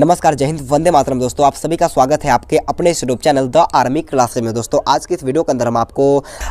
नमस्कार, जय हिंद, वंदे मातरम। दोस्तों आप सभी का स्वागत है आपके अपने इस YouTube channel the army classes में। दोस्तों आज की इस वीडियो के अंदर हम आपको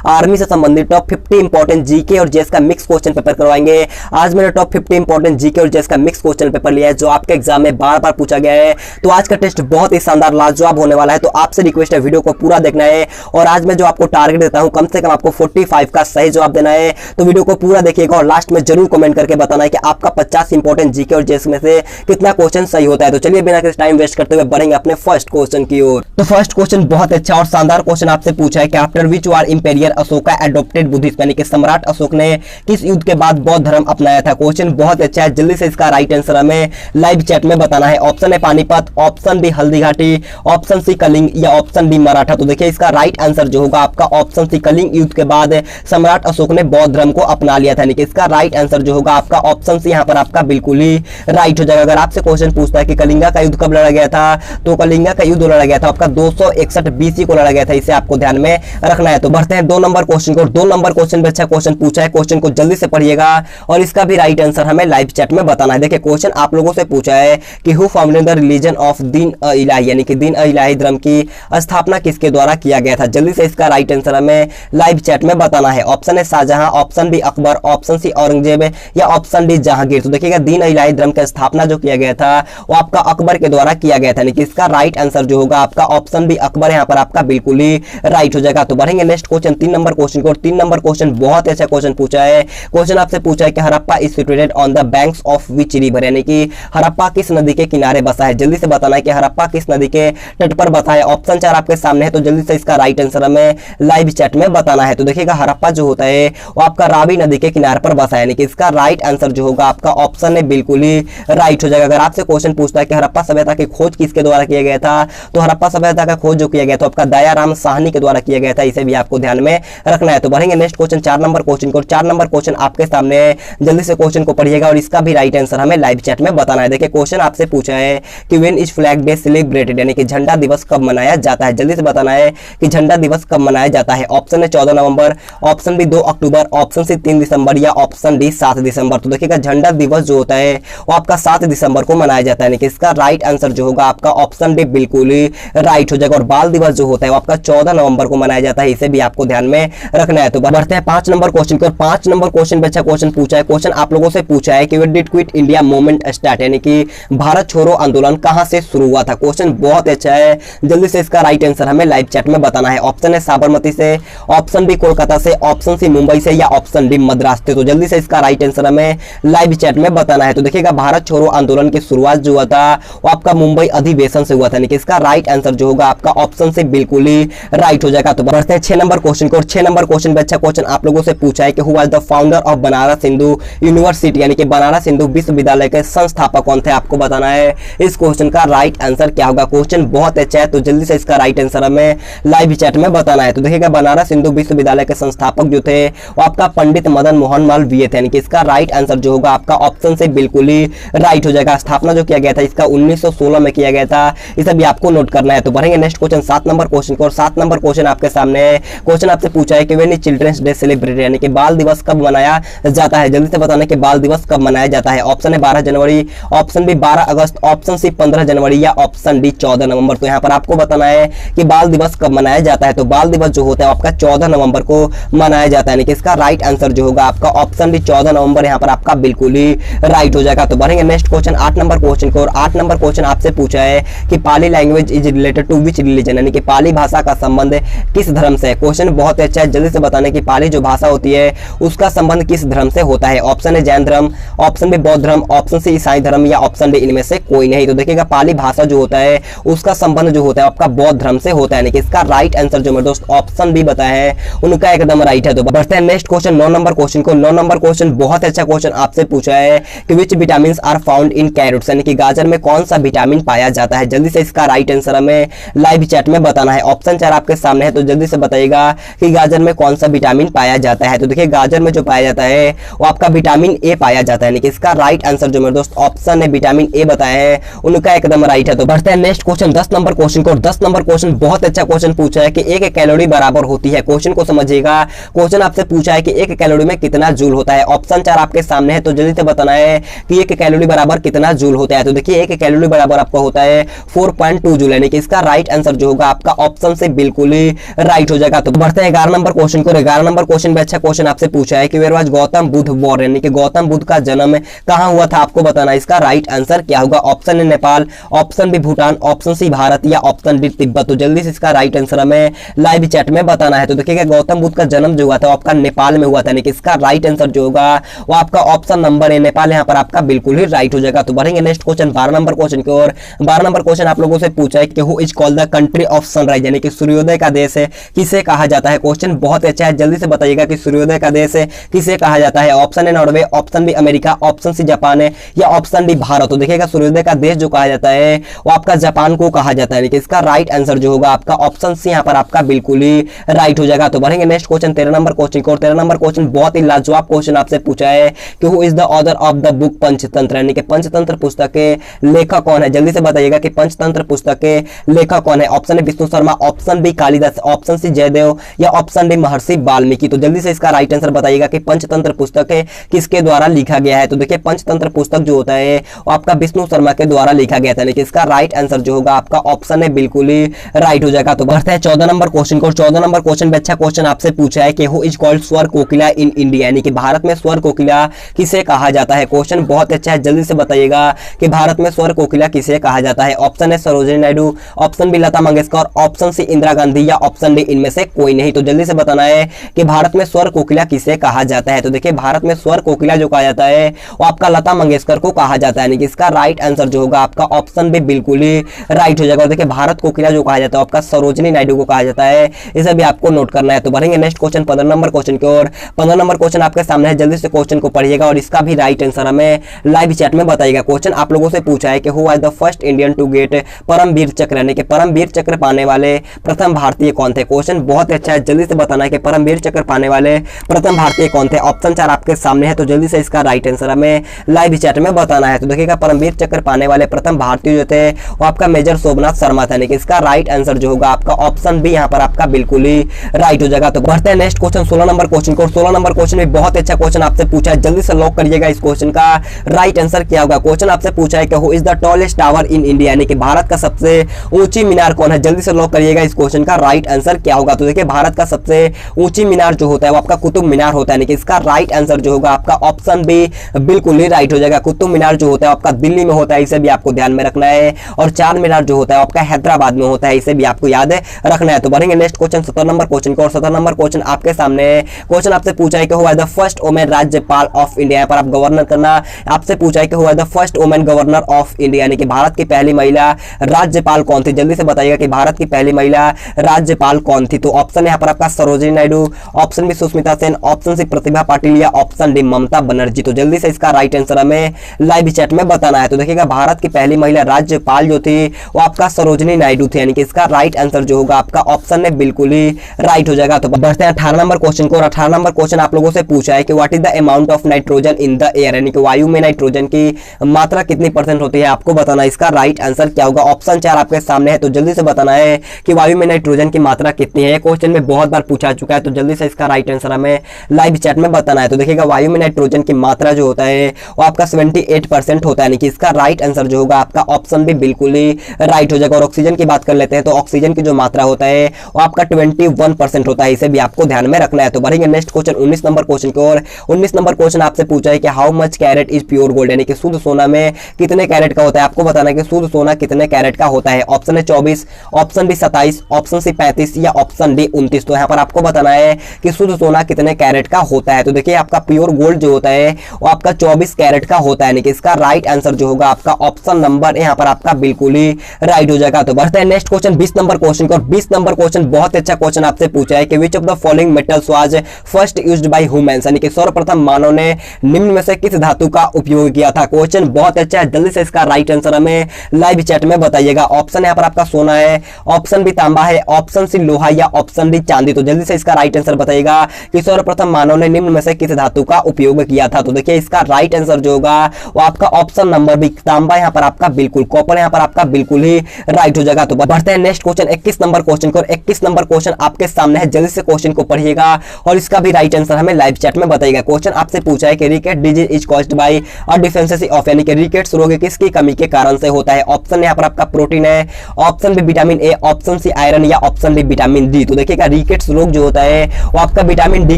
आर्मी से संबंधित टॉप 50 इंपॉर्टेंट जीके और जेएस का मिक्स क्वेश्चन पेपर करवाएंगे। आज मैंने टॉप 50 इंपॉर्टेंट जीके और जेएस का मिक्स क्वेश्चन पेपर लिया है जो आपके एग्जाम में बार बार पूछा गया है। तो आज का टेस्ट बहुत ही शानदार लाजवाब होने वाला है, तो आपसे रिक्वेस्ट है वीडियो को पूरा देखना है। और आज मैं जो आपको टारगेट देता हूँ, कम से कम आपको 45 का सही जवाब देना है। तो वीडियो को पूरा देखिएगा और लास्ट में जरूर कमेंट करके बताना है कि आपका 50 इंपॉर्टेंट जीके और जेएस में से कितना क्वेश्चन सही होता है। तो चलिए बिना किसी टाइम वेस्ट करते हुए बढ़ेंगे अपने फर्स्ट क्वेश्चन की ओर। तो फर्स्ट क्वेश्चन बहुत अच्छा और शानदार क्वेश्चन आपसे पूछा है कि after which war imperial Ashoka adopted Buddhism, यानी कि सम्राट अशोक ने किस युद्ध के बाद बौद्ध धर्म अपनाया था। क्वेश्चन बहुत अच्छा है, जल्दी से इसका राइट आंसर हमें लाइव चैट में बताना है। ऑप्शन है Panipat, option B Haldi Ghati, option C Kalinga या ऑप्शन डी मराठा। तो देखिए इसका राइट आंसर जो होगा आपका ऑप्शन सी कलिंग युद्ध के बाद सम्राट अशोक ने बौद्ध धर्म को अपना लिया था, यानी कि इसका राइट आंसर जो होगा आपका ऑप्शन सी यहाँ पर आपका बिल्कुल ही राइट हो जाएगा। अगर आपसे क्वेश्चन पूछता है कि कलिंगा का युद्ध कब लड़ा गया था, तो कलिंगा का युद्ध लड़ा गया था आपका 261 बीसी को लड़ा गया था। इसे आपको ध्यान में रखना है। तो बढ़ते हैं 2 नंबर क्वेश्चन को। 2 नंबर क्वेश्चन में अच्छा क्वेश्चन पूछा है, क्वेश्चन को जल्दी से पढ़िएगा और इसका भी राइट आंसर हमें लाइव चैट में बताना है। देखिए क्वेश्चन आप लोगों से पूछा है कि who founded the religion of दीन इलाही, यानी कि दीन इलाही धर्म की स्थापना किसके द्वारा किया गया था। जल्दी से इसका राइट आंसर हमें लाइव चैट में बताना है। ऑप्शन है Shahjahan, option B Akbar, option C Aurangzeb या ऑप्शन डी जहांगीर। तो देखिएगा दीन इलाही धर्म की स्थापना जो किया गया था वो आपका अकबर के द्वारा किया गया था, यानी कि इसका राइट आंसर जो होगा आपका ऑप्शन बी अकबर यहाँ पर आपका बिल्कुल ही राइट हो जाएगा। तो बढ़ेंगे नेक्स्ट क्वेश्चन 3 नंबर क्वेश्चन को। 3 नंबर क्वेश्चन बहुत अच्छा क्वेश्चन पूछा है। क्वेश्चन आपसे पूछा है कि Harappa is situated on the banks of which river, यानी कि हड़प्पा किस नदी के किनारे बसा है। जल्दी से बताना है कि हड़प्पा किस नदी के तट पर बसा है। ऑप्शन 4 आपके सामने है, तो जल्दी से इसका राइट आंसर हमें लाइव चैट में बताना है। तो देखिएगा हड़प्पा जो होता है वो आपका रावी नदी के किनारे पर बसा है, यानी कि इसका राइट आंसर जो होगा आपका ऑप्शन है बिल्कुल ही राइट हो जाएगा। अगर आपसे क्वेश्चन पूछता है कि हड़प्पा सभ्यता की खोज किसके द्वारा किया गया था, तो हड़प्पा सभ्यता का खोज जो किया गया था आपका दयाराम साहनी के द्वारा किया गया था। इसे भी आपको ध्यान में रखना है। तो बढ़ेंगे नेक्स्ट क्वेश्चन 4 नंबर क्वेश्चन को। 4 नंबर क्वेश्चन आपके सामने है, जल्दी से क्वेश्चन को पढ़िएगा और इसका भी राइट आंसर हमें लाइव चैट में बताना है। देखिए क्वेश्चन आपसे पूछा है कि when is flag day celebrated, यानी कि झंडा दिवस कब मनाया जाता है। जल्दी से बताना है कि झंडा दिवस कब मनाया जाता है। ऑप्शन है 14 नवंबर, ऑप्शन बी 2 अक्टूबर, ऑप्शन सी 3 दिसंबर या ऑप्शन डी 7 दिसंबर। तो देखिएगा झंडा दिवस जो होता है वो आपका 7 दिसंबर को मनाया जाता है, यानी कि इसका राइट आंसर जो होगा आपका ऑप्शन डी बिल्कुल ही राइट हो जाएगा। और बाल दिवस जो होता है वो आपका 14 नवंबर को मनाया जाता है। इसे भी आपको ध्यान में रखना है। तो बढ़ते हैं 5 नंबर क्वेश्चन को। 5 नंबर क्वेश्चन पे अच्छा क्वेश्चन पूछा है। क्वेश्चन आप लोगों से पूछा है कि when did quit India movement start, यानी कि भारत छोड़ो आंदोलन कहां से शुरू हुआ था। क्वेश्चन बहुत अच्छा है, जल्दी से इसका राइट आंसर हमें लाइव चैट में बताना है। ऑप्शन है साबरमती से, ऑप्शन बी कोलकाता से, ऑप्शन सी मुंबई से या ऑप्शन डी मद्रास से। तो जल्दी से इसका राइट आंसर हमें लाइव चैट में बताना है। तो देखिएगा भारत छोड़ो आंदोलन की शुरुआत जो हुआ था वो आपका मुंबई अधिवेशन से हुआ था, यानी कि इसका राइट आंसर जो होगा आपका ऑप्शन से बिल्कुल ही राइट हो जाएगा। तो बढ़ते हैं 6 नंबर क्वेश्चन को। 6 नंबर क्वेश्चन पे अच्छा क्वेश्चन आप लोगों से पूछा है कि who was the founder of Banaras Hindu university, यानी कि बनारस हिंदू विश्वविद्यालय के संस्थापक कौन थे। आपको बताना है इस क्वेश्चन का राइट आंसर क्या होगा। क्वेश्चन बहुत अच्छा है, तो जल्दी से इसका राइट आंसर हमें लाइव चैट में बताना है। तो देखिएगा बनारस हिंदू विश्वविद्यालय के संस्थापक जो थे वो आपका पंडित मदन मोहन मालवीय थे, यानी कि इसका राइट आंसर जो होगा आपका ऑप्शन से बिल्कुल ही राइट हो जाएगा। स्थापना जो किया गया था इसका 1916 में किया गया था, इसे भी आपको नोट करना है। तो बढ़ेंगे नेक्स्ट क्वेश्चन 7 नंबर क्वेश्चन को। 7 नंबर क्वेश्चन आपके सामने है। क्वेश्चन आपसे पूछा है कि when is children's day celebrated, यानी कि बाल दिवस कब मनाया जाता है। जल्दी से बताना कि बाल दिवस कब मनाया जाता है। ऑप्शन है 12 जनवरी, ऑप्शन बी 12 अगस्त, ऑप्शन सी 15 जनवरी या ऑप्शन डी 14 नवंबर। तो यहाँ पर आपको बताना है कि बाल दिवस कब मनाया जाता है। तो बाल दिवस जो होता है आपका 14 नवंबर को मनाया जाता है, यानी कि इसका राइट आंसर जो होगा आपका ऑप्शन डी 14 नवंबर यहाँ पर आपका बिल्कुल ही राइट हो जाएगा। तो बढ़ेंगे नेक्स्ट क्वेश्चन 8 नंबर क्वेश्चन को। और 8 नंबर क्वेश्चन आपसे पूछा है कि Pali language is related to which religion, यानी कि पाली भाषा का संबंध किस धर्म से है। क्वेश्चन बहुत अच्छा है, जल्दी से बताने की पाली जो भाषा होती है उसका संबंध किस धर्म से होता है। ऑप्शन है जैन धर्म, ऑप्शन बी बौद्ध धर्म, ऑप्शन सी ईसाई धर्म या ऑप्शन डी इनमें से कोई नहीं। तो देखिएगा पाली भाषा जो होता है उसका संबंध जो होता है आपका बौद्ध धर्म से होता है, यानी कि इसका राइट आंसर जो मेरे दोस्त ऑप्शन बी बताया है उनका एकदम राइट है। तो बढ़ते हैं नेक्स्ट क्वेश्चन 9 नंबर क्वेश्चन को। 9 नंबर क्वेश्चन बहुत अच्छा क्वेश्चन आपसे पूछा है कि which vitamin are found in carrots, यानी कि गाजर में कौन सा विटामिन पाया जाता है। जल्दी से इसका राइट आंसर हमें लाइव चैट में बताना है। ऑप्शन 4 आपके सामने है, तो जल्दी से बताइएगा कि गाजर में कौन सा विटामिन पाया जाता है। तो देखिए गाजर में जो पाया जाता है वो आपका विटामिन ए पाया जाता है, यानी कि इसका राइट आंसर जो मेरे दोस्त ऑप्शन है विटामिन ए बताया है उनका एकदम राइट है। तो बढ़ते हैं नेक्स्ट क्वेश्चन 10 नंबर क्वेश्चन को। 10 नंबर क्वेश्चन बहुत अच्छा क्वेश्चन पूछा है कि 1 कैलोरी बराबर होती है। क्वेश्चन को समझिएगा। क्वेश्चन आपसे पूछा है कि 1 कैलोरी में कितना जूल होता है। ऑप्शन 4 आपके सामने है, तो जल्दी से बताना है कि 1 कैलोरी बराबर कितना जूल होता है। तो देखिए 1 कैलोरी बराबर आपका होता है 4.2 जूल, यानी कि इसका राइट आंसर जो होगा आपका ऑप्शन से बिल्कुल ही राइट हो जाएगा। तो बढ़ते हैं 11 नंबर क्वेश्चन को। 11 नंबर क्वेश्चन में अच्छा क्वेश्चन आपसे पूछा है कि where was Gautam Buddha born, यानी कि गौतम बुद्ध का जन्म कहां हुआ था, आपको बताना इसका राइट आंसर क्या होगा। Option A Nepal, option B Bhutan, option C Bharat या ऑप्शन डी तिब्बत। तो जल्दी से इसका राइट आंसर हमें लाइव चैट में बताना है। तो देखिएगा गौतम बुद्ध का जन्म जो हुआ था आपका नेपाल में हुआ था, यानी कि इसका राइट आंसर जो होगा वो आपका ऑप्शन नंबर ए नेपाल यहाँ पर आपका बिल्कुल ही राइट हो जाएगा। तो बढ़ेंगे नेक्स्ट क्वेश्चन 12 नंबर क्वेश्चन की ओर। 12 नंबर क्वेश्चन आप लोगों से पूछा है कि who is called the country of sunrise, यानी कि सूर्योदय का देश है किसे कहा जाता है। क्वेश्चन बहुत अच्छा है, जल्दी से बताइएगा कि सूर्योदय का देश है किसे कहा जाता है। Option A Norway, option B America, option C Japan है या ऑप्शन डी भारत। तो देखिएगा सूर्योदय का देश जो कहा जाता है वो आपका जापान को कहा जाता है, यानी कि इसका राइट आंसर जो होगा आपका ऑप्शन सी यहाँ पर आपका बिल्कुल ही राइट हो जाएगा। तो बढ़ेंगे नेक्स्ट क्वेश्चन 13 नंबर क्वेश्चन को। 13 नंबर क्वेश्चन बहुत ही लाजवाब क्वेश्चन आपसे पूछा है कि who is the author of the book Panchatantra, यानी कि पंचतंत्र पुस्तक के लेखक कौन है। जल्दी से बताइएगा कि पंचतंत्र पुस्तक के लेखक कौन है। Option A Vishnu Sharma, option B Kalidas, option C Jayadev या ऑप्शन डी महर्षि वाल्मीकि। तो जल्दी से इसका राइट आंसर बताइएगा कि पंचतंत्र पुस्तक है किसके द्वारा लिखा गया है। तो देखिए पंचतंत्र पुस्तक जो होता है वो आपका विष्णु शर्मा के द्वारा लिखा गया था, यानी कि इसका राइट आंसर जो होगा आपका ऑप्शन है बिल्कुल ही राइट हो जाएगा। तो बढ़ते हैं 14 नंबर क्वेश्चन को। 14 नंबर क्वेश्चन में अच्छा क्वेश्चन आपसे पूछा है कि हु इज कॉल्ड स्वर कोकिला इन इंडिया, यानी कि भारत में स्वर कोकिला किसे कहा जाता है। क्वेश्चन बहुत अच्छा है, जल्दी से बताइएगा कि भारत में स्वर कोकिला किसे कहा जाता है। ऑप्शन है Sarojini Naidu, option B Lata Mangeshkar, option C Indira Gandhi या ऑप्शन डी इनमें से कोई नहीं। तो जल्दी से बताना है कि भारत में स्वर कोकिला किसे कहा जाता है। तो देखिए भारत में स्वर कोकिला जो कहा जाता है वो आपका लता मंगेशकर को कहा जाता है, यानी कि इसका राइट आंसर जो होगा आपका ऑप्शन बी बिल्कुल ही राइट हो जाएगा। और देखिए भारत कोकिला जो कहा जाता है आपका सरोजिनी नायडू को कहा जाता है, इसे भी आपको नोट करना है। तो बढ़ेंगे नेक्स्ट क्वेश्चन 15 नंबर क्वेश्चन की ओर। 15 नंबर क्वेश्चन आपके सामने है, जल्दी से क्वेश्चन को पढ़िएगा और इसका भी राइट आंसर हमें लाइव चैट में बताइएगा। क्वेश्चन आप लोगों से पूछा है कि who was the first Indian to get Paramvir Chakra, यानी कि परमवीर चक्र पाने वाले प्रथम भारतीय कौन थे। क्वेश्चन बहुत अच्छा है, जल्दी से बताना है कि परमवीर चक्र पाने वाले प्रथम भारतीय कौन थे। ऑप्शन 4 आपके सामने है, तो जल्दी से इसका राइट आंसर हमें लाइव चैट में बताना है। तो देखिएगा परमवीर चक्र पाने वाले प्रथम भारतीय जो थे वो आपका मेजर सोमनाथ शर्मा था, यानी कि इसका राइट आंसर जो होगा आपका ऑप्शन बी यहाँ पर आपका बिल्कुल ही राइट हो जाएगा। तो बढ़ते हैं नेक्स्ट क्वेश्चन 16 नंबर क्वेश्चन को। 16 नंबर क्वेश्चन में बहुत अच्छा क्वेश्चन आपसे पूछा है, जल्दी से लॉक करिएगा इस क्वेश्चन का राइट आंसर क्या होगा। क्वेश्चन आपसे पूछा है कि who is the tallest tower in India, यानी कि भारत का सबसे ऊंची मीनार कौन है। जल्दी से लॉक करिएगा इस क्वेश्चन का राइट आंसर क्या होगा। तो देखिए भारत का सबसे ऊंची मीनार जो होता है वो आपका कुतुब मीनार होता है, यानी कि इसका राइट आंसर जो होगा आपका ऑप्शन बी बिल्कुल ही राइट हो जाएगा। कुतुब मीनार जो होता है आपका दिल्ली में होता है, इसे भी आपको ध्यान में रखना है। और चार मीनार जो होता है आपका हैदराबाद में होता है, इसे भी आपको याद रखना है। तो बढ़ेंगे नेक्स्ट क्वेश्चन 17 नंबर क्वेश्चन को। और 17 नंबर क्वेश्चन आपके सामने क्वेश्चन आपसे पूछा है कि who was the first women राज्यपाल ऑफ इंडिया। यहाँ पर आप गवर्नर करना आपसे पूछा है कि who was the first women governor of India, यानी कि भारत की पहली महिला राज्यपाल कौन थी। जल्दी से बताइएगा कि भारत की पहली महिला राज्यपाल कौन थी। तो ऑप्शन यहाँ पर आपका Sarojini Naidu, option B Sushmita Sen, option C Pratibha Patil या ऑप्शन डी ममता बनर्जी। तो जल्दी से इसका राइट आंसर हमें लाइव चैट में बताना है। तो देखिएगा भारत की पहली महिला राज्यपाल जो थी वो आपका सरोजिनी नायडू थी, यानी कि इसका राइट आंसर जो होगा आपका ऑप्शन में बिल्कुल ही राइट हो जाएगा। तो बढ़ते हैं 18 नंबर क्वेश्चन को। और 18 नंबर क्वेश्चन आप लोगों से पूछा है कि what is the amount of nitrogen in the air, यानी कि वायु में नाइट्रोजन की मात्रा कितनी % होती है, आपको बताना इसका राइट आंसर क्या होगा। ऑप्शन 4 आपके सामने है, तो जल्दी से बताना है कि वायु में नाइट्रोजन की मात्रा कितनी है। क्वेश्चन में बहुत बार पूछा चुका है, तो जल्दी से इसका राइट आंसर हमें लाइव चैट में बताना है। तो देखिएगा वायु में नाइट्रोजन की मात्रा जो होता है वो आपका 78% होता है, यानी कि इसका राइट आंसर जो होगा आपका ऑप्शन भी बिल्कुल ही राइट हो जाएगा। और ऑक्सीजन की बात कर लेते हैं, तो ऑक्सीजन की जो मात्रा होता है वो आपका 21% होता है, इसे भी आपको ध्यान में रखना है। तो बढ़ेंगे नेक्स्ट क्वेश्चन 19 नंबर क्वेश्चन की ओर। 19 नंबर क्वेश्चन आपसे पूछा है कि how much carat is pure gold, यानी कि शुद्ध सोना में कितने कैरेट का होता है, आपको बताना है कि शुद्ध सोना कितने कैरेट का होता है। ऑप्शन है 24, ऑप्शन बी 27, ऑप्शन सी 35 या ऑप्शन डी 29। तो यहाँ पर आपको बताना है कि शुद्ध सोना कितने कैरेट का होता है। तो देखिए आपका प्योर गोल्ड जो होता है वो आपका 24 कैरेट का होता है, यानी कि इसका राइट आंसर जो होगा आपका ऑप्शन नंबर यहाँ पर आपका बिल्कुल ही राइट हो जाएगा। तो बढ़ते हैं नेक्स्ट क्वेश्चन 20 नंबर क्वेश्चन को। 20 नंबर क्वेश्चन बहुत अच्छा क्वेश्चन आपसे पूछा है कि which of the following metals was first used by humans, यानी कि सर्वप्रथम मानव ने निम्न में से किस धातु का उपयोग किया था। क्वेश्चन बहुत अच्छा है, जल्दी से इसका राइट आंसर हमें लाइव चैट में बताइएगा। ऑप्शन यहाँ पर आपका सोना है, ऑप्शन बी तांबा है, ऑप्शन सी लोहा या ऑप्शन डी चांदी। तो जल्दी से इसका राइट आंसर बताइएगा कि सर्वप्रथम मानव ने निम्न में से किस धातु का उपयोग किया था। तो देखिए इसका राइट आंसर जो होगा वो आपका ऑप्शन नंबर बी तांबा यहाँ पर आपका बिल्कुल, कॉपर यहाँ पर आपका बिल्कुल ही राइट हो जाएगा। तो बढ़ते हैं नेक्स्ट क्वेश्चन 21 नंबर क्वेश्चन को। 21 नंबर क्वेश्चन आपके सामने है, जल्दी से क्वेश्चन को पढ़िएगा और इसका भी राइट आंसर हमें लाइव चैट में बताइएगा। क्वेश्चन आपसे पूछा है कि rickets disease is caused by a deficiency of, यानी कि रिकेट्स रोग किस किसकी कमी के कारण से होता है? ऑप्शन यहाँ पर आपका प्रोटीन है, option B vitamin A, option C iron या ऑप्शन डी विटामिन डी। तो देखिएगा रिकेट्स रोग जो होता है वो आपका विटामिन डी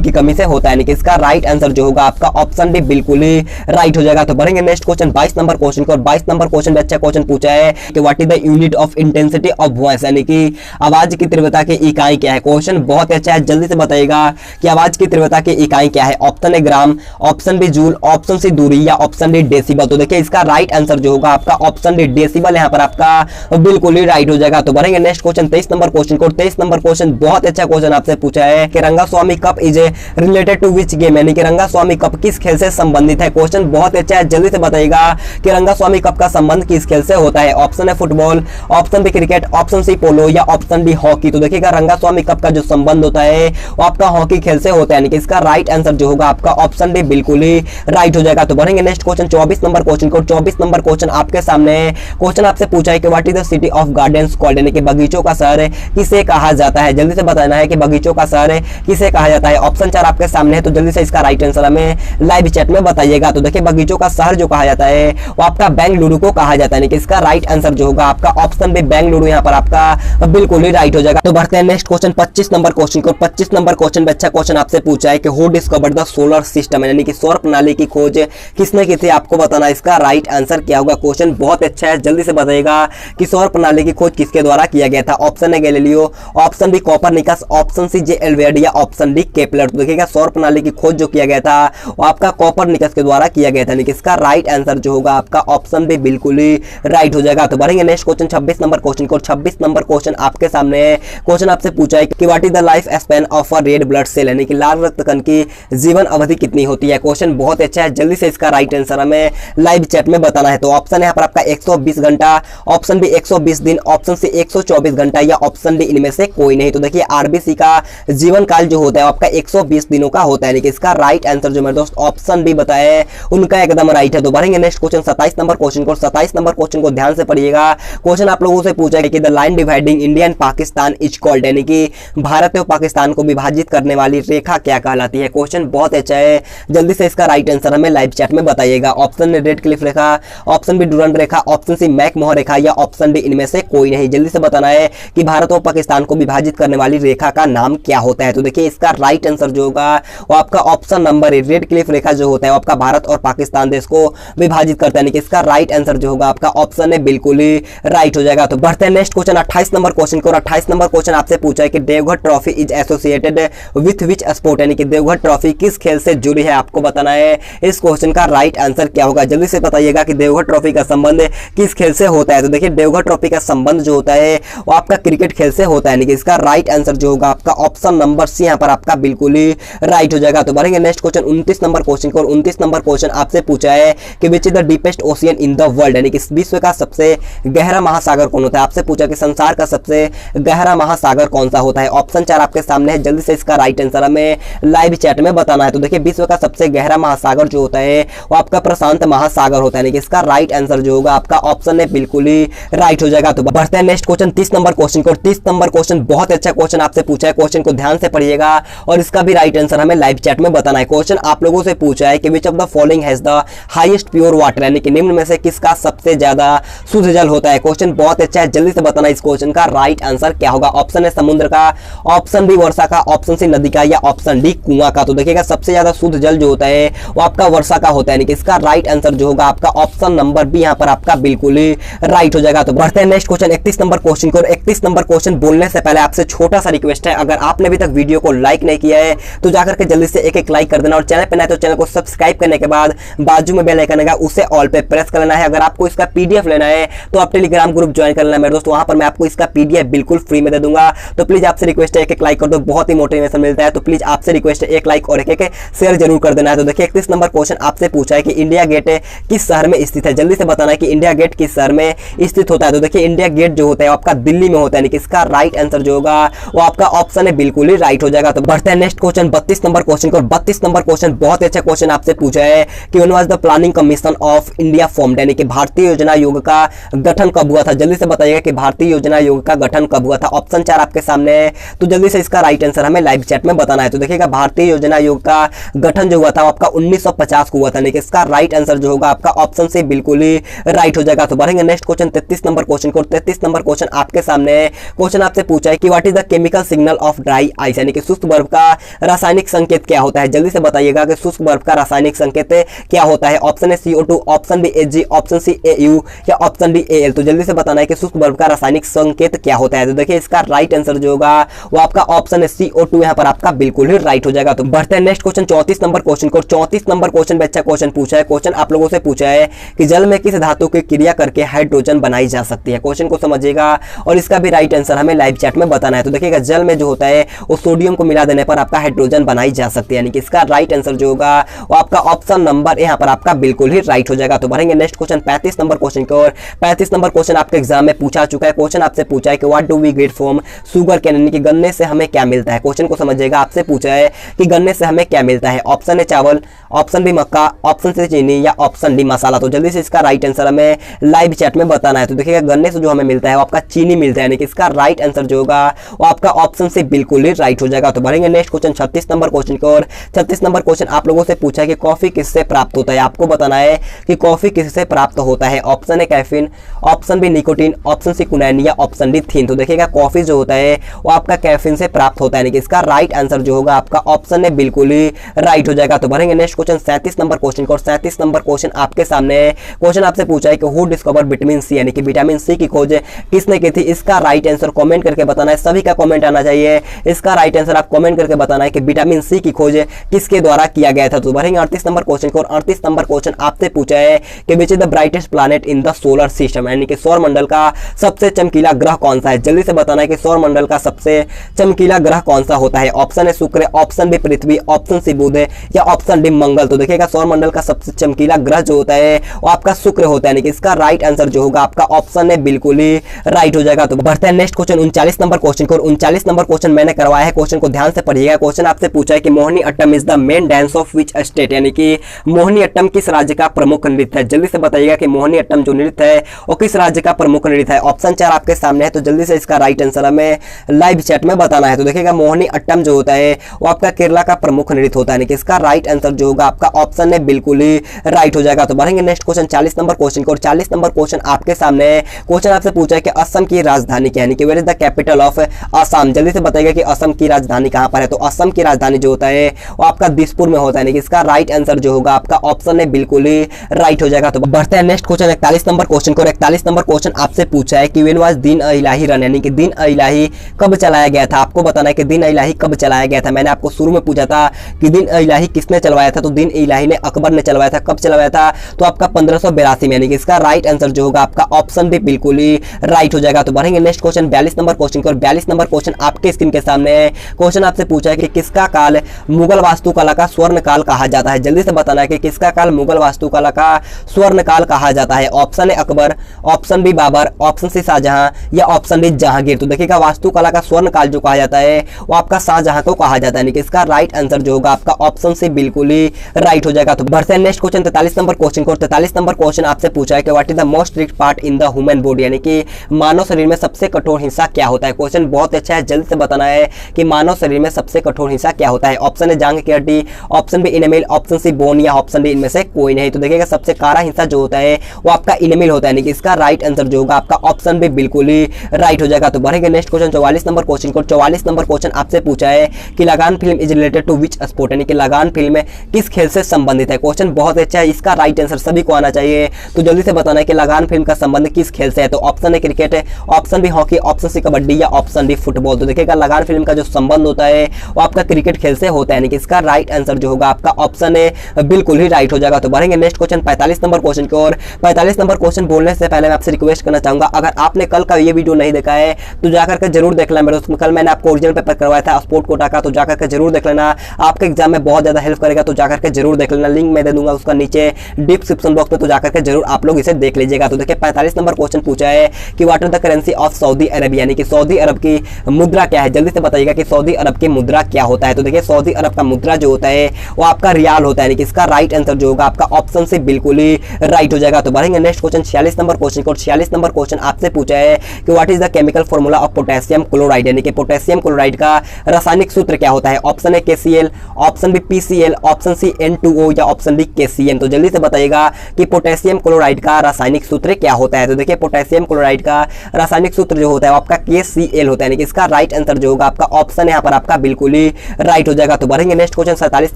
की कमी से होता है, यानी कि इसका राइट आंसर जो होगा आपका ऑप्शन डी बिल्कुल ही राइट हो जाएगा। तो बढ़ेंगे नेक्स्ट क्वेश्चन 22 नंबर क्वेश्चन को। 22 नंबर क्वेश्चन में अच्छा क्वेश्चन पूछा है कि what is the unit of intensity of voice, यानी कि आवाज की तीव्रता की इकाई क्या है। क्वेश्चन बहुत अच्छा है, जल्दी से बताइएगा कि आवाज की तीव्रता की इकाई क्या है। Option A gram, option B joule, option C दूरी या ऑप्शन डी डेसिबल। तो देखिए इसका राइट आंसर जो होगा आपका ऑप्शन डी डेसिबल यहाँ पर आपका बिल्कुल ही राइट हो जाएगा। तो बढ़ेंगे नेक्स्ट क्वेश्चन 23 नंबर क्वेश्चन को। 23 नंबर क्वेश्चन बहुत अच्छा क्वेश्चन आपसे पूछा है कि Rangaswami cup is related to which game, यानी कि रंगास्वामी कप किस खेल से संबंधित है। क्वेश्चन बहुत अच्छा है, जल्दी से बताइएगा कि रंगास्वामी कप का संबंध किस खेल से होता है। ऑप्शन है football, option B cricket, option C polo या ऑप्शन डी हॉकी। तो देखिएगा रंगास्वामी कप का जो संबंध होता है वो आपका हॉकी खेल से होता है, यानी कि इसका राइट आंसर जो होगा आपका ऑप्शन डी बिल्कुल ही राइट हो जाएगा। तो बढ़ेंगे नेक्स्ट क्वेश्चन 24 नंबर क्वेश्चन को। 24 नंबर क्वेश्चन आपके सामने है। क्वेश्चन आपसे पूछा है कि what is the city of gardens called, यानी कि बगीचों का शहर किसे कहा जाता है। जल्दी से बताना है कि बगीचों का शहर किसे कहा जाता है। ऑप्शन 4 आपके सामने है, तो जल्दी से इसका राइट आंसर हमें लाइव चैट में बताइएगा। तो देखिए बगीचों का शहर जो कहा जाता है वो आपका बेंगलुरु को कहा जाता है, यानी कि इसका राइट आंसर जो होगा आपका ऑप्शन बी बेंगलुरु यहाँ पर आपका बिल्कुल ही राइट हो जाएगा। तो बढ़ते हैं नेक्स्ट क्वेश्चन 25 नंबर क्वेश्चन को। 25 नंबर क्वेश्चन में अच्छा क्वेश्चन आपसे पूछा है कि who discovered the solar system, यानी कि सौर प्रणाली की खोज किसने की थी, आपको बताना इसका राइट आंसर क्या होगा। क्वेश्चन बहुत अच्छा है, जल्दी से बताइएगा कि सौर प्रणाली की खोज किसके द्वारा किया गया था। ऑप्शन है Galileo, option B Copernicus, option C जे एल्वेड या ऑप्शन डी केपलर। तो देखिएगा सौर प्रणाली की खोज जो किया गया था वो आपका कोपरनिकस के द्वारा किया गया था, यानी कि इसका राइट आंसर जो होगा आपका ऑप्शन बी बिल्कुल ही राइट हो जाएगा। तो बढ़ेंगे नेक्स्ट क्वेश्चन 26 नंबर क्वेश्चन को। 26 नंबर क्वेश्चन आपके सामने है। क्वेश्चन आपसे पूछा है कि what is the life span of a red blood cell, यानी कि लाल रक्त कण की जीवन अवधि कितनी होती है। क्वेश्चन बहुत अच्छा है, जल्दी से इसका राइट आंसर हमें लाइव चैट में बताना है। तो ऑप्शन है यहाँ पर आपका 120 घंटा, ऑप्शन बी 120 दिन, ऑप्शन सी 124 घंटा या ऑप्शन डी इनमें से कोई नहीं। तो देखिए आरबीसी का जीवन काल जो होता है आपका 120 दिनों का होता है, यानी कि इसका राइट आंसर जो मेरे दोस्त ऑप्शन बी बताए उनका एकदम राइट है। तो बढ़ेंगे नेक्स्ट क्वेश्चन 27 नंबर क्वेश्चन को। 27 नंबर क्वेश्चन को ध्यान से पढ़िएगा। क्वेश्चन आप लोगों से पूछा है कि the line dividing India and Pakistan is called, यानी कि भारत और पाकिस्तान को विभाजित करने वाली रेखा क्या कहलाती है। क्वेश्चन बहुत अच्छा है, जल्दी से इसका राइट आंसर हमें लाइव चैट में बताइएगा। ऑप्शन रेड क्लिफ रेखा, ऑप्शन बी डुरंड रेखा, ऑप्शन सी मैकमोहन रेखा या ऑप्शन डी इनमें से कोई नहीं। जल्दी से बताना है कि भारत और पाकिस्तान को विभाजित करने वाली रेखा का नाम क्या होता है। तो देखिए इसका राइट आंसर जो होगा वो आपका ऑप्शन नंबर है, रेड क्लिफ रेखा जो होता है आपका भारत और पाकिस्तान देश को विभाजित करता है, यानी कि इसका राइट आंसर जो होगा आपका ऑप्शन है बिल्कुल ही राइट हो जाएगा। तो बढ़ते हैं नेक्स्ट क्वेश्चन 28 नंबर क्वेश्चन को। 28 नंबर क्वेश्चन आपसे पूछा है कि Deoghar trophy is associated with which sport, यानी कि देवघर ट्रॉफी किस खेल से जुड़ी है, आपको बताना है इस क्वेश्चन का राइट आंसर क्या होगा। जल्दी से बताइएगा कि देवघर ट्रॉफी का संबंध किस खेल से होता है। तो देखिए देवघर ट्रॉफी का संबंध जो होता है वो आपका क्रिकेट खेल से होता है, यानी कि इसका राइट आंसर जो होगा आपका ऑप्शन नंबर सी यहाँ पर आपका बिल्कुल ही राइट हो जाएगा। तो बढ़ेंगे नेक्स्ट क्वेश्चन 29 नंबर क्वेश्चन को। 29 नंबर क्वेश्चन आपसे पूछा है कि which is the deepest ocean in the world, यानी कि विश्व का सबसे गहरा महासागर कौन होता है। आपसे पूछा कि संसार का सबसे गहरा महासागर कौन सा होता है। ऑप्शन 4 आपके सामने है, जल्दी से इसका राइट आंसर हमें लाइव चैट में बताना है। तो देखिए विश्व का सबसे गहरा महासागर जो होता है वो आपका प्रशांत महासागर होता है, यानी कि इसका राइट आंसर जो होगा आपका ऑप्शन है बिल्कुल ही राइट हो जाएगा। तो बढ़ते हैं नेक्स्ट क्वेश्चन 30 नंबर क्वेश्चन को। 30 नंबर क्वेश्चन बहुत अच्छा क्वेश्चन आपसे पूछा है। क्वेश्चन को ध्यान से पढ़िएगा और इसका भी राइट आंसर हमें लाइव चैट में बताना है। क्वेश्चन आप लोगों से पूछा है कि which of the following has the highest pure water, यानी कि निम्न में से किसका सबसे ज्यादा शुद्ध जल होता है। क्वेश्चन बहुत अच्छा है, जल्दी से बताना इस क्वेश्चन का राइट आंसर क्या होगा। ऑप्शन है समुद्र का, ऑप्शन बी वर्षा का, ऑप्शन सी नदी का या ऑप्शन डी कुआं का। तो देखिएगा सबसे ज्यादा शुद्ध जल जो होता है वो आपका वर्षा का होता है, यानी कि इसका राइट आंसर जो होगा आपका ऑप्शन नंबर बी यहाँ पर आपका बिल्कुल ही राइट हो जाएगा। तो बढ़ते हैं नेक्स्ट क्वेश्चन 31 नंबर क्वेश्चन को। 31 नंबर क्वेश्चन बोलने से पहले आपसे छोटा सा रिक्वेस्ट है, अगर आपने अभी तक वीडियो को लाइक नहीं किया है तो जाकर के जल्दी से एक लाइक कर देना और चैनल पे नए तो चैनल को सब्सक्राइब करने के बाद बाजू में बेल आइकन आएगा उसे ऑल पे प्रेस कर लेना है। अगर आपको इसका पीडीएफ लेना है तो आप टेलीग्राम ग्रुप ज्वाइन कर लेना मेरे दोस्त, वहां पर मैं आपको इसका पीडीएफ बिल्कुल फ्री में दे दूंगा। तो प्लीज आपसे रिक्वेस्ट है एक लाइक कर दो, बहुत ही मोटिवेशन मिलता है। तो प्लीज आपसे रिक्वेस्ट है एक लाइक और एक शेयर जरूर कर देना है। तो देखिए 31 नंबर क्वेश्चन आपसे पूछा है कि इंडिया गेट किस शहर में स्थित है। जल्दी से बताना है कि इंडिया गेट किस शहर में स्थित होता है। तो देखिए इंडिया गेट जो होता है आपका दिल्ली में होता है, यानी कि इसका राइट आंसर जो होगा वो आपका ऑप्शन है बिल्कुल ही राइट हो जाएगा। तो बढ़ते हैं नेक्स्ट क्वेश्चन 32 नंबर क्वेश्चन को। 32 नंबर क्वेश्चन बहुत अच्छा क्वेश्चन आपसे पूछा है कि when was the planning commission of India formed, यानी कि भारतीय योजना आयोग का गठन कब हुआ था। जल्दी से बताइएगा कि भारतीय योजना आयोग का गठन कब हुआ था। ऑप्शन 4 आपके सामने है, तो जल्दी से इसका राइट आंसर हमें लाइव चैट में बताना है। तो देखिएगा भारतीय योजना आयोग का गठन जो हुआ था आपका 1950 को हुआ था, यानी कि इसका राइट आंसर जो होगा आपका ऑप्शन से बिल्कुल बिल्कुल ही राइट हो जाएगा। तो बढ़ेंगे नेक्स्ट क्वेश्चन 33 नंबर क्वेश्चन को। 33 नंबर क्वेश्चन आपके सामने है। क्वेश्चन आपसे पूछा है कि what is the chemical signal of dry ice, यानी कि शुष्क बर्फ का रासायनिक संकेत क्या होता है। जल्दी से बताइएगा कि शुष्क बर्फ का रासायनिक संकेत क्या होता है। ऑप्शन है CO2, option B Hg, option C AU या ऑप्शन डी Al। तो जल्दी से बताना है कि शुष्क बर्फ का रासायनिक संकेत क्या होता है। तो देखिए इसका राइट आंसर जो होगा वो आपका ऑप्शन है CO2 यहाँ पर आपका बिल्कुल ही राइट हो जाएगा। तो बढ़ते हैं नेक्स्ट क्वेश्चन 34 नंबर क्वेश्चन को। 34 नंबर क्वेश्चन में अच्छा क्वेश्चन पूछा है। क्वेश्चन आप लोगों से पूछा है कि जल में किस धातु की क्रिया करके हाइड्रोजन बनाई जा सकती है। क्वेश्चन को समझिएगा और इसका भी राइट आंसर हमें लाइव चैट में बताना है। तो देखिएगा जल में जो होता है वो सोडियम को मिला देने पर आपका हाइड्रोजन बनाई जा सकती है, यानी कि इसका राइट आंसर जो होगा वो आपका ऑप्शन नंबर यहाँ पर आपका बिल्कुल ही राइट हो जाएगा। तो बढ़ेंगे नेक्स्ट क्वेश्चन 35 नंबर क्वेश्चन की ओर। 35 नंबर क्वेश्चन आपके एग्जाम में पूछा चुका है। क्वेश्चन आपसे पूछा है कि what do we get from sugar cane, यानी कि गन्ने से हमें क्या मिलता है। क्वेश्चन को समझिएगा, आपसे पूछा है कि गन्ने से हमें क्या मिलता है। ऑप्शन है चावल, ऑप्शन बी मक्का, ऑप्शन से चीनी या ऑप्शन डी मसाला। तो जल्दी से इसका राइट आंसर हमें लाइव चैट में बताना है। तो देखिएगा गन्ने से जो हमें मिलता है वो आपका चीनी मिलता है, यानी कि इसका राइट आंसर जो होगा वो आपका ऑप्शन से बिल्कुल ही राइट हो जाएगा। तो बढ़ेंगे नेक्स्ट क्वेश्चन 36 नंबर क्वेश्चन की ओर। 36 नंबर क्वेश्चन आप लोगों से पूछा है कि कॉफी किससे प्राप्त होता है। आपको बताना है कि कॉफी किससे प्राप्त होता है। ऑप्शन है caffeine, option B nicotine, option C कुनैन या ऑप्शन डी थीन। तो देखिएगा कॉफी जो होता है वो आपका कैफीन से प्राप्त होता है, यानी कि इसका राइट आंसर जो होगा आपका ऑप्शन है बिल्कुल ही राइट हो जाएगा। तो बढ़ेंगे नेक्स्ट क्वेश्चन 37 नंबर क्वेश्चन को। 37 नंबर क्वेश्चन आपके सामने है। क्वेश्चन आपसे पूछा है कि हु डिस्कवर विटामिन सी, यानी कि विटामिन सी की खोज किसने की थी। इसका राइट आंसर कमेंट करके बताना है, सभी का कमेंट आना चाहिए। इसका राइट आंसर आप कमेंट करके बताना है कि विटामिन सी की खोज किसके द्वारा किया गया था। तो बढ़ेंगे 38 नंबर क्वेश्चन को। 38 नंबर क्वेश्चन आपसे पूछा है कि which is the brightest planet in the solar system, यानी कि सौर मंडल का सबसे चमकीला ग्रह कौन सा है। जल्दी से बताना है कि सौर मंडल का सबसे चमकीला ग्रह कौन सा होता है। ऑप्शन है शुक्र, ऑप्शन बी पृथ्वी, ऑप्शन सी बुध या ऑप्शन डी मंगल। तो देखिएगा सौर मंडल का सबसे चमकीला ग्रह जो होता है वो आपका शुक्र होता है, यानी कि इसका राइट आंसर जो होगा आपका ऑप्शन है बिल्कुल ही राइट हो जाएगा। तो बढ़ते हैं नेक्स्ट क्वेश्चन 39 नंबर क्वेश्चन को। 39 नंबर क्वेश्चन मैंने करवाया है, क्वेश्चन को ध्यान से पढ़िएगा। क्वेश्चन आपसे पूछा है कि Mohini Attam is the main dance of which state, यानी कि मोहिनी अट्टम किस राज्य का प्रमुख नृत्य है। जल्दी से बताइएगा कि मोहिनी अट्टम जो नृत्य है वो किस राज्य का प्रमुख नृत्य है। ऑप्शन 4 आपके सामने है, तो जल्दी से इसका राइट आंसर हमें लाइव चैट में बताना है। तो देखिएगा मोहिनी अट्टम जो होता है वो आपका केरला का प्रमुख नृत्य होता है, यानी कि इसका राइट आंसर जो होगा आपका ऑप्शन है बिल्कुल ही राइट हो जाएगा। तो बढ़ेंगे नेक्स्ट क्वेश्चन 40 नंबर क्वेश्चन को। 40 नंबर क्वेश्चन आपके सामने है। क्वेश्चन आपसे पूछा है कि असम की राजधानी क्या है, यानी कि where is the capital of Assam. जल्दी से बताइएगा कि असम की राजधानी कहां पर है। तो असम की राजधानी जो होता है वो आपका दिसपुर में होता है, यानी कि इसका राइट आंसर जो होगा आपका ऑप्शन है बिल्कुल ही राइट हो जाएगा। तो बढ़ते हैं नेक्स्ट क्वेश्चन 41 नंबर क्वेश्चन को। 41 नंबर क्वेश्चन आपसे पूछा है कि व्हेन वाज दिन इलाही रन, यानी कि दिन इलाही कब चलाया गया था। आपको बताना है कि दिन इलाही कब चलाया गया था। मैंने आपको शुरू में पूछा था कि दिन इलाही किसने चलवाया था, तो दिन इलाही ने अकबर ने चलवाया था। कब चलवाया था, तो आपका 1582 में, यानी कि इसका राइट आंसर जो होगा आपका ऑप्शन भी बिल्कुल ही राइट हो जाएगा। तो बढ़ेंगे नेक्स्ट क्वेश्चन 42 नंबर क्वेश्चन को। 42 नंबर क्वेश्चन आपके स्क्रीन के सामने है। क्वेश्चन आपसे पूछा है कि किसका काल मुगल वास्तुकला का स्वर्ण काल कहा जाता है। जल्दी से बताना है कि किसका काल मुगल वास्तुकला का स्वर्ण काल कहा जाता है। ऑप्शन है Akbar, option B Babar, option C Shahjahan या ऑप्शन डी जहांगीर। तो देखिएगा वास्तुकला का स्वर्ण काल जो कहा जाता है वो आपका शाहजहां को कहा जाता है, यानी कि इसका राइट आंसर जो होगा आपका ऑप्शन से बिल्कुल ही राइट हो जाएगा। तो बढ़ते हैं नेक्स्ट क्वेश्चन 43 नंबर क्वेश्चन को। 43 नंबर क्वेश्चन आपसे पूछा है कि what is the most rich part in the human body, यानी कि मानव शरीर में सबसे कठोर हिस्सा क्या होता है। क्वेश्चन बहुत अच्छा है, जल्द से बताना है कि मानव शरीर में सबसे कठोर हिस्सा क्या होता है। ऑप्शन है जांघ की हड्डी, option B enamel, option C bone या ऑप्शन डी इनमें से कोई नहीं। तो देखिएगा सबसे कारा हिस्सा जो होता है वो आपका इनेमिल होता है, यानी कि इसका राइट आंसर जो होगा आपका ऑप्शन भी बिल्कुल ही राइट हो जाएगा। तो बढ़ेंगे नेक्स्ट क्वेश्चन 44 नंबर क्वेश्चन को। 44 नंबर क्वेश्चन आपसे पूछा है कि Lagaan film is related to which sport, यानी कि लगान फिल्म किस खेल से संबंधित है। क्वेश्चन बहुत अच्छा है, इसका राइट आंसर सभी को आना चाहिए। तो जल्दी से बताना है कि लगान फिल्म का संबंध किस खेल से है। तो ऑप्शन है cricket, option B hockey, option C kabaddi या ऑप्शन डी फुटबॉल। तो देखिएगा लगान फिल्म का जो संबंध होता है वो आपका क्रिकेट खेल से होता है, यानी कि इसका राइट आंसर जो होगा आपका ऑप्शन है बिल्कुल ही राइट हो जाएगा। तो बढ़ेंगे नेक्स्ट क्वेश्चन 45 नंबर क्वेश्चन की ओर। 45 नंबर क्वेश्चन बोलने से पहले मैं आपसे रिक्वेस्ट करना चाहूंगा, अगर आपने कल का ये वीडियो नहीं देखा है तो जाकर के जरूर देख लेना। मेरे उसमें कल मैंने आपको ओरिजिनल पेपर करवाया था स्पोर्ट कोटा का, तो जाकर के जरूर देख लेना, आपके एग्जाम में बहुत ज्यादा हेल्प करेगा। तो जाकर के जरूर देख लेना, लिंक मैं दे दूंगा उसका नीचे डिस्क्रिप्शन बॉक्स में, तो जाकर के जरूर आप लोग इसे देख लीजिएगा। तो देखिए 45 नंबर क्वेश्चन पूछा है कि what is the currency of Saudi Arab, यानी कि सऊदी अरब की मुद्रा क्या है। जल्दी से बताइएगा कि सऊदी अरब की मुद्रा क्या होता है। तो देखिए सऊदी अरब का मुद्रा जो होता है वो आपका रियाल होता है, यानी कि इसका राइट आंसर जो होगा आपका ऑप्शन से बिल्कुल ही राइट हो जाएगा। तो बढ़ेंगे नेक्स्ट क्वेश्चन 46 नंबर क्वेश्चन को। 46 नंबर क्वेश्चन आपसे पूछा है कि what is the chemical formula of potassium chloride, यानी कि पोटेशियम क्लोराइड का रासायनिक सूत्र क्या होता है। ऑप्शन है KCl, option B PCl, option C N2O या ऑप्शन डी KCN। तो जल्दी से बताइएगा कि पोटेशियम क्लोराइड का रासायनिक सूत्र क्या होता है? तो देखिए पोटेशियम क्लोराइड का रासायनिक सूत्र जो होता है वो आपका KCl होता है, यानी कि इसका राइट आंसर जो होगा आपका ऑप्शन यहाँ पर आपका बिल्कुल ही राइट हो जाएगा। तो बढ़ेंगे नेक्स्ट क्वेश्चन 47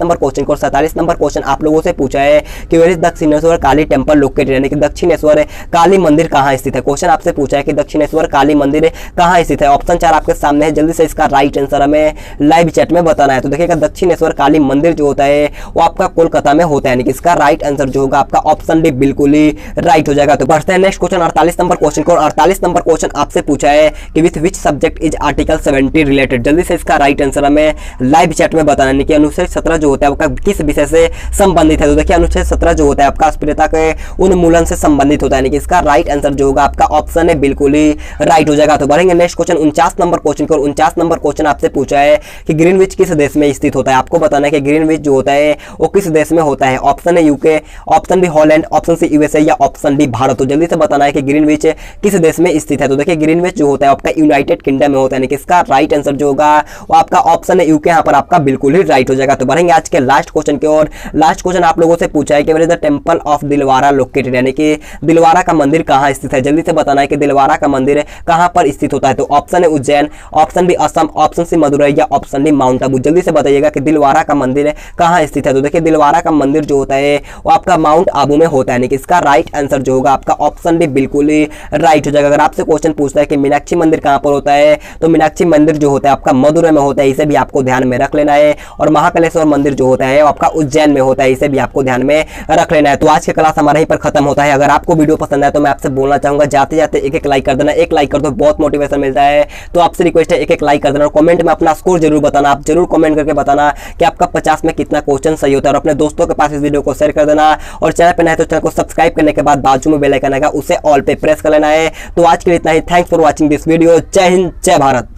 नंबर क्वेश्चन को। 47 नंबर क्वेश्चन आप लोगों से पूछा है कि where is Dakshineswar Kali temple located, यानी कि दक्षिणेश्वर काली मंदिर कहाँ स्थित है। क्वेश्चन आपसे पूछा है कि दक्षिणेश्वर काली मंदिर कहाँ स्थित है। ऑप्शन 4 आपके सामने है, जल्दी से इसका राइट आंसर हमें लाइव चैट में बताना है। तो देखिएगा दक्षिणेश्वर काली मंदिर जो होता है वो आपका कोलकाता में होता है, यानी कि इसका राइट आंसर जो होगा आपका ऑप्शन डी बिल्कुल ही राइट हो जाएगा। तो बढ़ते हैं नेक्स्ट क्वेश्चन 48 नंबर क्वेश्चन को। 48 नंबर क्वेश्चन आपसे पूछा है कि with which subject is article 70 related. जल्दी से इसका राइट आंसर हमें लाइव चैट में बताना है कि अनुच्छेद 17 जो होता है आपका किस विषय से संबंधित है। तो देखिए अनुच्छेद 17 जो होता है आपका अस्पृश्यता के उन्मूलन से संबंधित होता है, यानी कि इसका राइट आंसर जो होगा आपका ऑप्शन है बिल्कुल ही राइट हो जाएगा। तो बढ़ेंगे नेक्स्ट क्वेश्चन 49 नंबर क्वेश्चन को। 49 नंबर क्वेश्चन आपसे पूछा है कि ग्रीनविच किस देश में स्थित होता है। आपको बताना है कि ग्रीनविच जो होता है वो किस देश में होता है। ऑप्शन है UK, option B Holland, option C USA या ऑप्शन डी भारत। तो जल्दी से बताना है कि ग्रीनविच किस देश में स्थित है। तो देखिए ग्रीनविच जो होता है आपका यूनाइटेड किंगडम में होता है, यानी कि इसका राइट आंसर जो होगा वो आपका ऑप्शन है यूके, यहाँ पर आपका बिल्कुल ही राइट हो जाएगा। तो बढ़ेंगे आज के लास्ट क्वेश्चन की ओर। लास्ट क्वेश्चन आप लोगों से पूछा है कि where is the temple of Dilwara located, यानी कि दिलवारा का मंदिर कहाँ स्थित है। जल्दी से बताना है कि दिलवारा का मंदिर कहाँ पर स्थित होता है। तो ऑप्शन है Ujjain, option B Assam, option C Madurai या ऑप्शन डी माउंट आबू। जल्दी से बताइएगा कि दिलवारा का मंदिर कहाँ स्थित है। तो देखिए दिलवारा का मंदिर जो होता है वो आपका माउंट आबू में होता है, यानी कि इसका राइट आंसर जो होगा आपका ऑप्शन डी बिल्कुल ही राइट हो जाएगा। अगर आपसे क्वेश्चन पूछता है कि मीनाक्षी मंदिर कहाँ पर होता है, तो मीनाक्षी मंदिर जो होता है आपका मदुरई में होता है, इसे भी आपको ध्यान में रख लेना है। और महाकालेश्वर मंदिर जो होता है वो आपका उज्जैन में होता है, इसे भी आपको ध्यान में रख लेना है। तो आज की क्लास हमारा यहीं पर खत्म होता है। अगर आपको वीडियो पसंद आए तो मैं आपसे बोलना चाहूंगा जाते जाते एक लाइक कर देना। एक लाइक कर दो, बहुत मोटिवेशन मिलता है। तो आपसे रिक्वेस्ट है एक लाइक कर देना और कमेंट में अपना स्कोर जरूर बताना। आप जरूर कमेंट करके बताना कि आपका 50 में कितना क्वेश्चन सही होता है। और अपने दोस्तों के पास इस वीडियो को शेयर कर देना। और चैनल पे नए तो चैनल को सब्सक्राइब करने के बाद बाजू में बेल आइकन आएगा, उसे ऑल पे प्रेस कर लेना है। तो आज के लिए इतना ही। Thanks for watching this video. जय हिंद, जय भारत।